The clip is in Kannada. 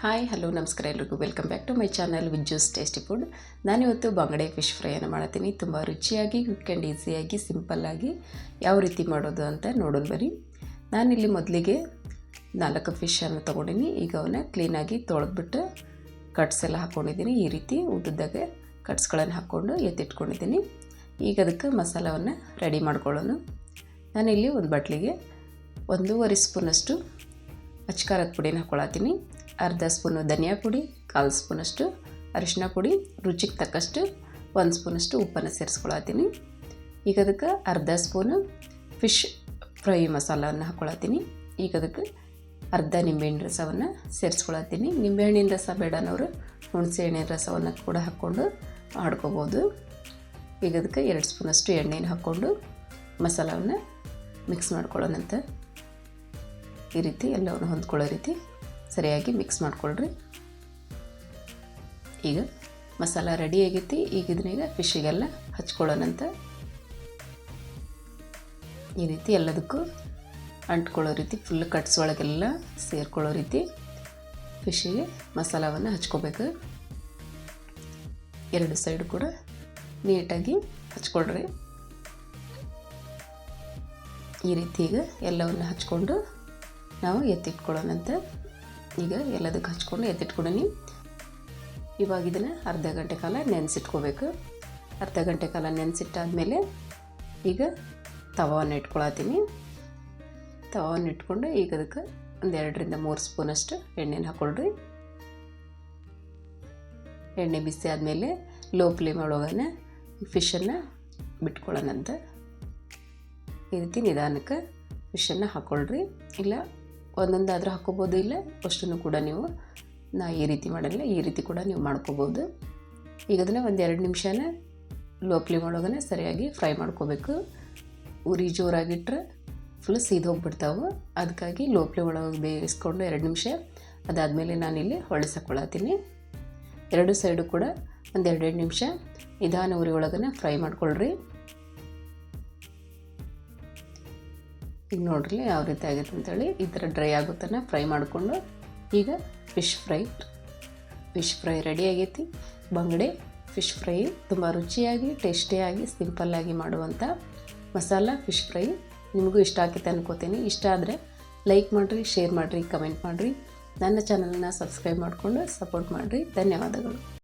ಹಾಯ್ ಹಲೋ ನಮಸ್ಕಾರ ಎಲ್ರಿಗೂ welcome back to my channel Vijju's tasty food. ನಾನಿವತ್ತು ಬಂಗಡೆ ಫಿಶ್ ಫ್ರೈಯನ್ನು ಮಾಡ್ತೀನಿ. ತುಂಬ ರುಚಿಯಾಗಿ ಕ್ವಿಕ್ ಆ್ಯಂಡ್ ಈಸಿಯಾಗಿ ಸಿಂಪಲ್ಲಾಗಿ ಯಾವ ರೀತಿ ಮಾಡೋದು ಅಂತ ನೋಡೋಣ ಬನ್ನಿ. ನಾನಿಲ್ಲಿ ಮೊದಲಿಗೆ 4 ಫಿಶನ್ನು ತೊಗೊಂಡಿನಿ. ಈಗ ಅವನ್ನ ಕ್ಲೀನಾಗಿ ತೊಳೆದ್ಬಿಟ್ಟು ಕಟ್ಸ್ ಎಲ್ಲ ಹಾಕ್ಕೊಂಡಿದ್ದೀನಿ. ಈ ರೀತಿ ಉದ್ದದಾಗೆ ಕಟ್ಸ್ಗಳನ್ನು ಹಾಕ್ಕೊಂಡು ಎತ್ತಿಟ್ಕೊಂಡಿದ್ದೀನಿ. ಈಗ ಅದಕ್ಕೆ ಮಸಾಲವನ್ನು ರೆಡಿ ಮಾಡ್ಕೊಳ್ಳೋಣ. ನಾನಿಲ್ಲಿ ಒಂದು ಬಟ್ಲಿಗೆ 1.5 ಸ್ಪೂನಷ್ಟು ಅಚ್ಕಾರದ ಪುಡಿನ ಹಾಕ್ಕೊಳತ್ತೀನಿ. ಅರ್ಧ ಸ್ಪೂನು ಧನಿಯಾ ಪುಡಿ, 1/4 ಸ್ಪೂನಷ್ಟು ಅರಿಶಿನ ಪುಡಿ, ರುಚಿಗೆ ತಕ್ಕಷ್ಟು 1 ಸ್ಪೂನಷ್ಟು ಉಪ್ಪನ್ನು ಸೇರಿಸ್ಕೊಳತ್ತೀನಿ. ಈಗ ಅದಕ್ಕೆ ಅರ್ಧ ಸ್ಪೂನು ಫಿಶ್ ಫ್ರೈ ಮಸಾಲವನ್ನು ಹಾಕ್ಕೊಳತ್ತೀನಿ. ಈಗ ಅದಕ್ಕೆ ಅರ್ಧ ನಿಂಬೆಹಣ್ಣಿನ ರಸವನ್ನು ಸೇರಿಸ್ಕೊಳತ್ತೀನಿ. ನಿಂಬೆಹಣ್ಣಿನ ರಸ ಬೇಡನವರು ಹುಣಸೆ ಹಣ್ಣಿನ ರಸವನ್ನು ಕೂಡ ಹಾಕ್ಕೊಂಡು ಮಾಡ್ಕೋಬೋದು. ಈಗ ಅದಕ್ಕೆ 2 ಸ್ಪೂನಷ್ಟು ಎಣ್ಣೆನ ಹಾಕ್ಕೊಂಡು ಮಸಾಲವನ್ನು ಮಿಕ್ಸ್ ಮಾಡ್ಕೊಳ್ಳೋಣಂತ. ಈ ರೀತಿ ಎಲ್ಲವನ್ನು ಹೊಂದ್ಕೊಳ್ಳೋ ರೀತಿ ಸರಿಯಾಗಿ ಮಿಕ್ಸ್ ಮಾಡ್ಕೊಳ್ರಿ. ಈಗ ಮಸಾಲ ರೆಡಿ ಆಗೈತಿ. ಈಗ ಇದನ್ನೀಗ ಫಿಶ್ಶಿಗೆಲ್ಲ ಹಚ್ಕೊಳ್ಳೋಣಂತ. ಈ ರೀತಿ ಎಲ್ಲದಕ್ಕೂ ಅಂಟ್ಕೊಳ್ಳೋ ರೀತಿ ಫುಲ್ ಕಟ್ಸ್ ಒಳಗೆಲ್ಲ ಸೇರ್ಕೊಳ್ಳೋ ರೀತಿ ಫಿಶ್ಶಿಗೆ ಮಸಾಲವನ್ನು ಹಚ್ಕೋಬೇಕು. 2 ಸೈಡ್ ಕೂಡ ನೀಟಾಗಿ ಹಚ್ಕೊಳ್ರಿ. ಈ ರೀತಿ ಈಗ ಎಲ್ಲವನ್ನು ಹಚ್ಕೊಂಡು ನಾವು ಎತ್ತಿಟ್ಕೊಳ್ಳೋಣಂತ. ಈಗ ಎಲ್ಲದಕ್ಕೆ ಹಚ್ಕೊಂಡು ಎತ್ತಿಟ್ಕೊಂಡೀನಿ. ಇವಾಗ ಇದನ್ನು ಅರ್ಧ ಗಂಟೆ ಕಾಲ ನೆನೆಸಿಟ್ಕೋಬೇಕು. ಅರ್ಧ ಗಂಟೆ ಕಾಲ ನೆನೆಸಿಟ್ಟಾದಮೇಲೆ ಈಗ ತವಾವನ್ನು ಇಟ್ಕೊಳತ್ತೀನಿ. ತವಾವನ್ನು ಇಟ್ಕೊಂಡು ಈಗ ಅದಕ್ಕೆ 2-3 ಸ್ಪೂನಷ್ಟು ಎಣ್ಣೆನ ಹಾಕ್ಕೊಳ್ರಿ. ಎಣ್ಣೆ ಬಿಸಿ ಆದಮೇಲೆ ಲೋ ಫ್ಲೇಮ್ ಒಳಗನೆ ಫಿಶನ್ನು ಬಿಟ್ಕೊಳ್ಳೋಣಂತ. ಈ ರೀತಿ ನಿಧಾನಕ್ಕೆ ಫಿಶನ್ನು ಹಾಕ್ಕೊಳ್ರಿ. ಇಲ್ಲ ಒಂದೊಂದಾದರೂ ಹಾಕ್ಕೋಬೋದು, ಇಲ್ಲ ಅಷ್ಟನ್ನು ಕೂಡ ನೀವು ಈ ರೀತಿ ಮಾಡಲ್ಲ, ಈ ರೀತಿ ಕೂಡ ನೀವು ಮಾಡ್ಕೋಬೋದು. ಈಗ ಅದನ್ನು 1-2 ನಿಮಿಷನ ಲೋ ಫ್ಲೇಮ್ ಒಳಗನೆ ಸರಿಯಾಗಿ ಫ್ರೈ ಮಾಡ್ಕೋಬೇಕು. ಉರಿ ಜೋರಾಗಿಟ್ಟರೆ ಫುಲ್ ಸೀದೋಗ್ಬಿಡ್ತಾವೆ. ಅದಕ್ಕಾಗಿ ಲೋ ಫ್ಲೇಮ್ ಒಳಗೆ ಬೇಯಿಸ್ಕೊಂಡು 2 ನಿಮಿಷ ಅದಾದಮೇಲೆ ನಾನಿಲ್ಲಿ ಹೊಳಿಸಾಕೊಳತ್ತೀನಿ. 2 ಸೈಡು ಕೂಡ 1-2 ನಿಮಿಷ ನಿಧಾನ ಉರಿ ಒಳಗನೆ ಫ್ರೈ ಮಾಡ್ಕೊಳ್ರಿ. ಈಗ ನೋಡ್ರಿ ಯಾವ ರೀತಿ ಆಗೈತೆ ಅಂತೇಳಿ. ಈ ಥರ ಡ್ರೈ ಆಗುತ್ತನ ಫ್ರೈ ಮಾಡಿಕೊಂಡು ಈಗ ಫಿಶ್ ಫ್ರೈ ರೆಡಿ ಆಗೈತಿ. ಬಂಗಡೆ ಫಿಶ್ ಫ್ರೈ ತುಂಬ ರುಚಿಯಾಗಿ ಟೇಸ್ಟಿಯಾಗಿ ಸಿಂಪಲ್ಲಾಗಿ ಮಾಡುವಂಥ ಮಸಾಲ ಫಿಶ್ ಫ್ರೈ ನಿಮಗೂ ಇಷ್ಟ ಆಕೈತೆ ಅನ್ಕೋತೀನಿ. ಇಷ್ಟ ಆದರೆ ಲೈಕ್ ಮಾಡಿರಿ, ಶೇರ್ ಮಾಡಿರಿ, ಕಮೆಂಟ್ ಮಾಡಿರಿ. ನನ್ನ ಚಾನಲನ್ನು ಸಬ್ಸ್ಕ್ರೈಬ್ ಮಾಡಿಕೊಂಡು ಸಪೋರ್ಟ್ ಮಾಡಿರಿ. ಧನ್ಯವಾದಗಳು.